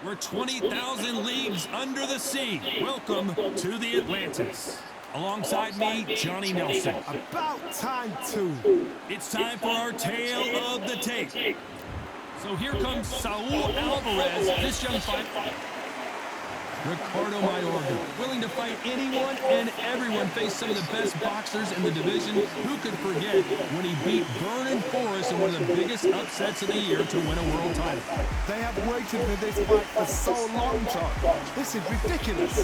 We're 20,000 leagues under the sea. Welcome to the Atlantis. Alongside me, Johnny Nelson. About time, too. It's time for our tale of the tape. So here comes Saul Alvarez, this young fighter. Ricardo Mayorga, willing to fight anyone and everyone, faced some of the best boxers in the division. Who could forget when he beat Vernon Forrest in one of the biggest upsets of the year to win a world title? They have waited for this fight for so long, John. This is ridiculous.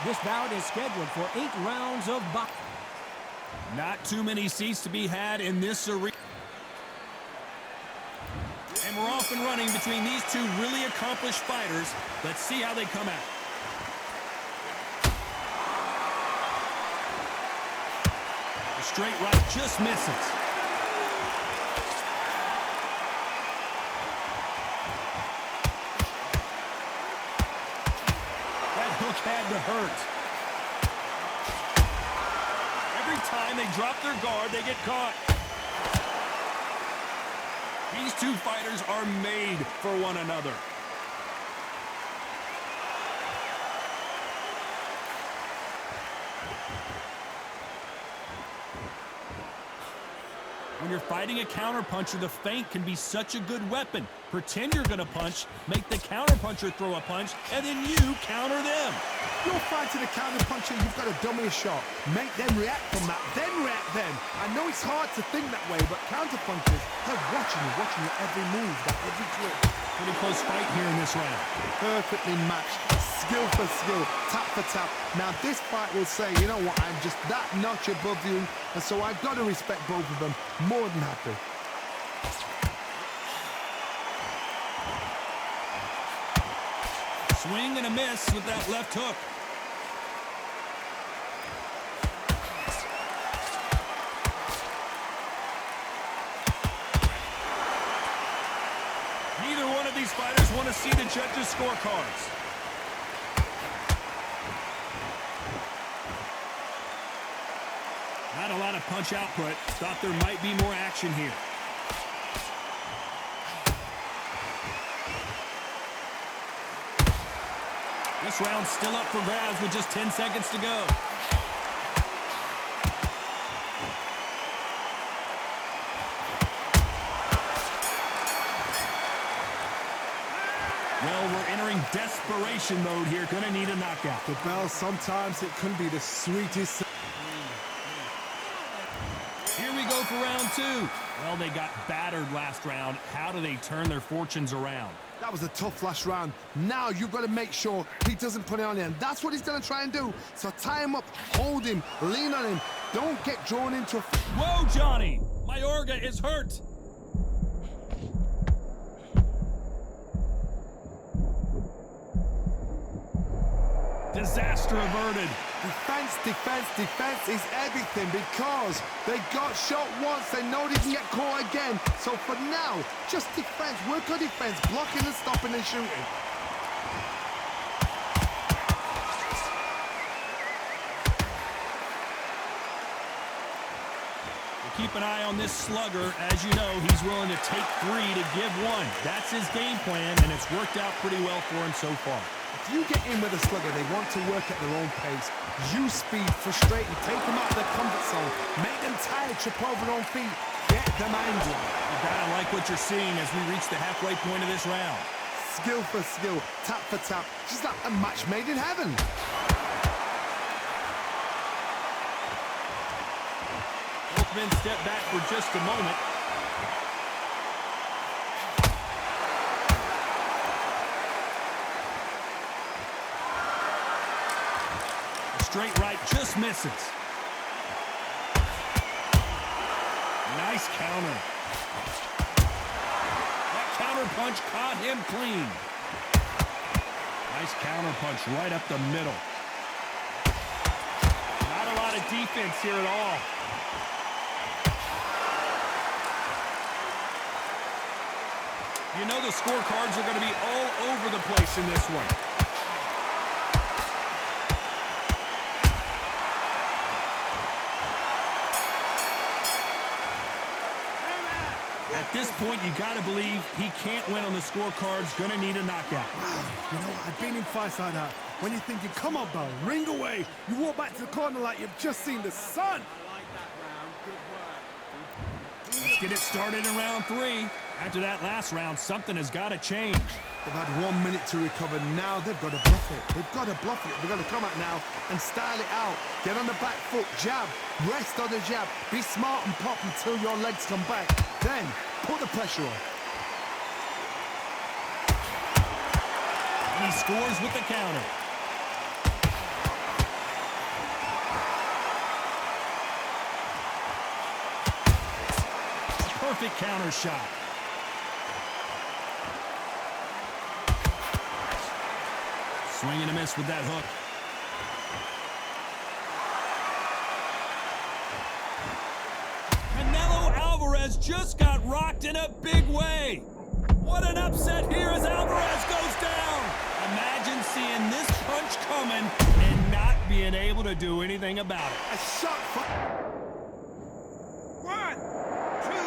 This bout is scheduled for 8 rounds of boxing. Not too many seats to be had in this arena. And we're off and running between these two really accomplished fighters. Let's see how they come out. The straight right just misses. That hook had to hurt. Every time they drop their guard, they get caught. These two fighters are made for one another. When you're fighting a counterpuncher, the feint can be such a good weapon. Pretend you're going to punch, make the counterpuncher throw a punch, and then you counter them. You're fighting a counterpuncher, you've got to dummy a shot. Make them react from that, then react then. I know it's hard to think that way, but counterpunchers, they're watching your every move, every trick. Pretty close fight here in this round. Perfectly matched, skill for skill, tap for tap. Now this fight will say, you know what, I'm just that notch above you, and so I've got to respect both of them. More than happy. Swing and a miss with that left hook. Neither one of these fighters want to see the judges' scorecards. Not a lot of punch output. Thought there might be more action here. This round's still up for grabs with just 10 seconds to go. Well, we're entering desperation mode here. Gonna need a knockout. The bell, sometimes it can be the sweetest. Here we go for round 2. Well, they got battered last round. How do they turn their fortunes around? That was a tough last round. Now you've got to make sure he doesn't put it on him. That's what he's going to try and do. So tie him up, hold him, lean on him. Don't get drawn into a... Whoa, Johnny! Mayorga is hurt. Disaster averted. Defense, defense, defense is everything because they got shot once. They know they can get caught again. So for now, just defense. Work on defense, blocking and stopping and shooting. We'll keep an eye on this slugger. As you know, he's willing to take 3 to give 1. That's his game plan, and it's worked out pretty well for him so far. If you get in with a slugger, they want to work at their own pace. Use speed, frustrate them, take them out of their comfort zone, make them tired, trip over their own feet, get them angry. You gotta like what you're seeing as we reach the halfway point of this round. Skill for skill, tap for tap, just like a match made in heaven. Both men step back for just a moment. Straight right just misses. Nice counter. That counter punch caught him clean. Nice counter punch right up the middle. Not a lot of defense here at all. You know the scorecards are going to be all over the place in this one. At this point, you got to believe he can't win on the scorecards. Going to need a knockout. Wow, you know, I've been in fights like that. When you're thinking, come on, Bo, ring away. You walk back to the corner like you've just seen the sun. Let's get it started in round 3. After that last round, something has got to change. They've had 1 minute to recover. Now they've got to bluff it. They've got to bluff it. They've got to come out now and style it out. Get on the back foot, jab, rest on the jab. Be smart and pop until your legs come back. Then put the pressure on. And he scores with the counter. Perfect counter shot. Swing and a miss with that hook. CANELO Alvarez just got rocked in a big way. What an upset here as Alvarez goes down. Imagine seeing this punch coming and not being able to do anything about it. A shot for... 1, 2, 3, 4,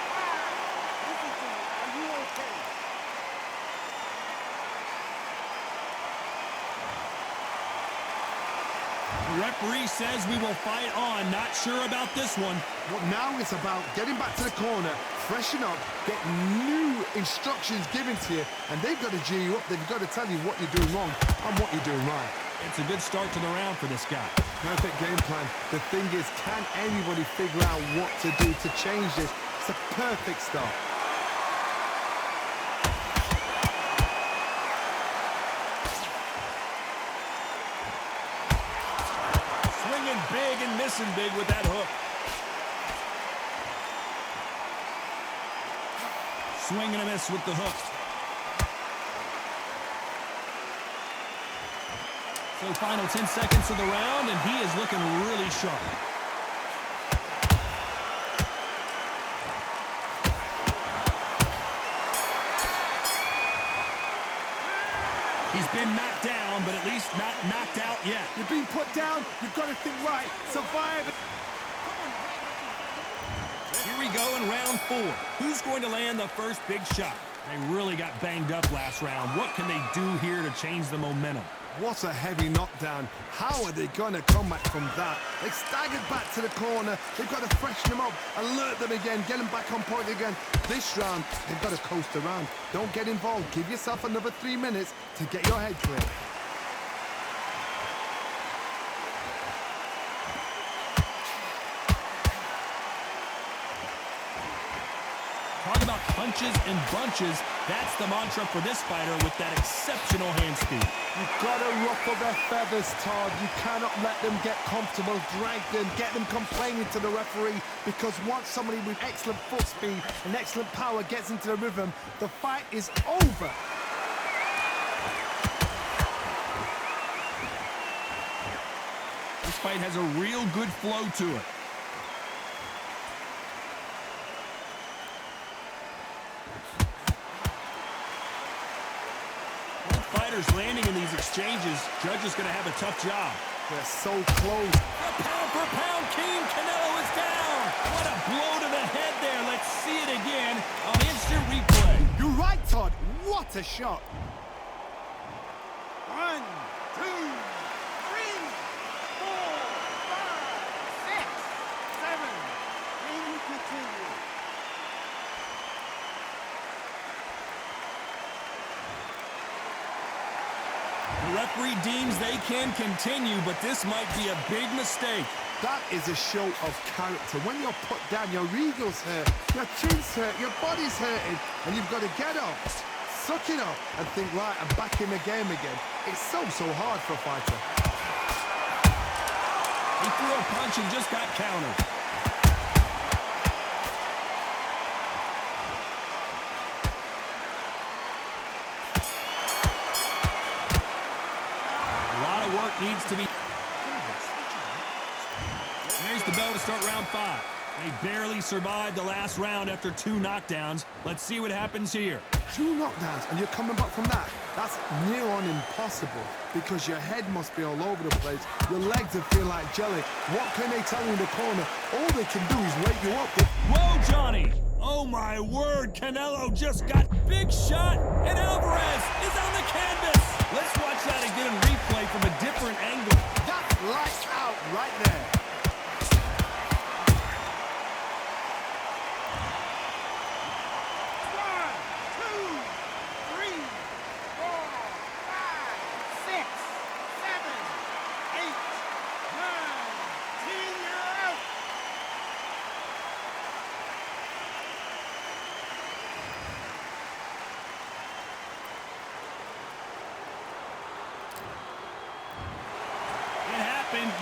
5. Listen to me. Are you okay? The referee says we will fight on. Not sure about this one. Well, now it's about getting back to the corner, freshen up, get new instructions given to you, and they've got to G you up. They've got to tell you what you're doing wrong and what you're doing right. It's a good start to the round for this guy. Perfect game plan. The thing is, can anybody figure out what to do to change this? It's a perfect start. Swinging big and missing big with that hook. Swing and a miss with the hook. So final 10 seconds of the round, and he is looking really sharp. He's been knocked down, but at least not knocked out yet. You're being put down. You've got to think right. Survive. Here we go in round 4. Who's going to land the first big shot? They really got banged up last round. What can they do here to change the momentum? What a heavy knockdown. How are they going to come back from that? They staggered back to the corner. They've got to freshen them up, alert them again, get them back on point again. This round, they've got to coast around. Don't get involved. Give yourself another 3 minutes to get your head clear. Talk about punches and bunches. That's the mantra for this fighter with that exceptional hand speed. You've got to ruffle their feathers, Todd. You cannot let them get comfortable, drag them, get them complaining to the referee, because once somebody with excellent foot speed and excellent power gets into the rhythm, the fight is over. This fight has a real good flow to it. Fighters landing in these exchanges, judges going to have a tough job. They're so close. The pound-for-pound king, CANELO is down. What a blow to the head there. Let's see it again on instant replay. You're right, Todd. What a shot. 1, 2, 3, 4, 5, 6, 7. Can we continue? The referee deems they can continue, but this might be a big mistake. That is a show of character. When you're put down, your ego's hurt, your chin's hurt, your body's hurting, and you've got to get up, suck it up, and think, right, I'm back in the game again. It's so hard for a fighter. He threw a punch and just got countered. Work needs to be. There's the bell to start round 5. They barely survived the last round after 2 knockdowns. Let's see what happens here. 2 knockdowns, and you're coming back from that. That's near on impossible because your head must be all over the place. Your legs will feel like jelly. What can they tell you in the corner? All they can do is wake you up. Whoa, Johnny! Oh, my word, Canelo just got big shot, and Alvarez is on the canvas. Let's watch that again in replay from a different angle. That's lights out right there.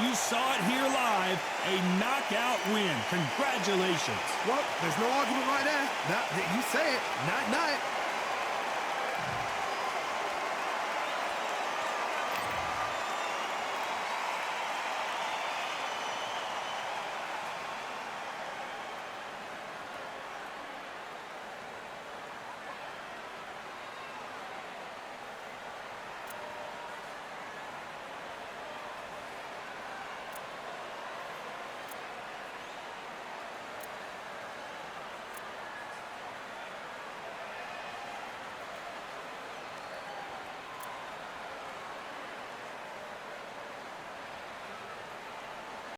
You saw it here live, a knockout win. Congratulations. Well, there's no argument right there. You say it. Night-night.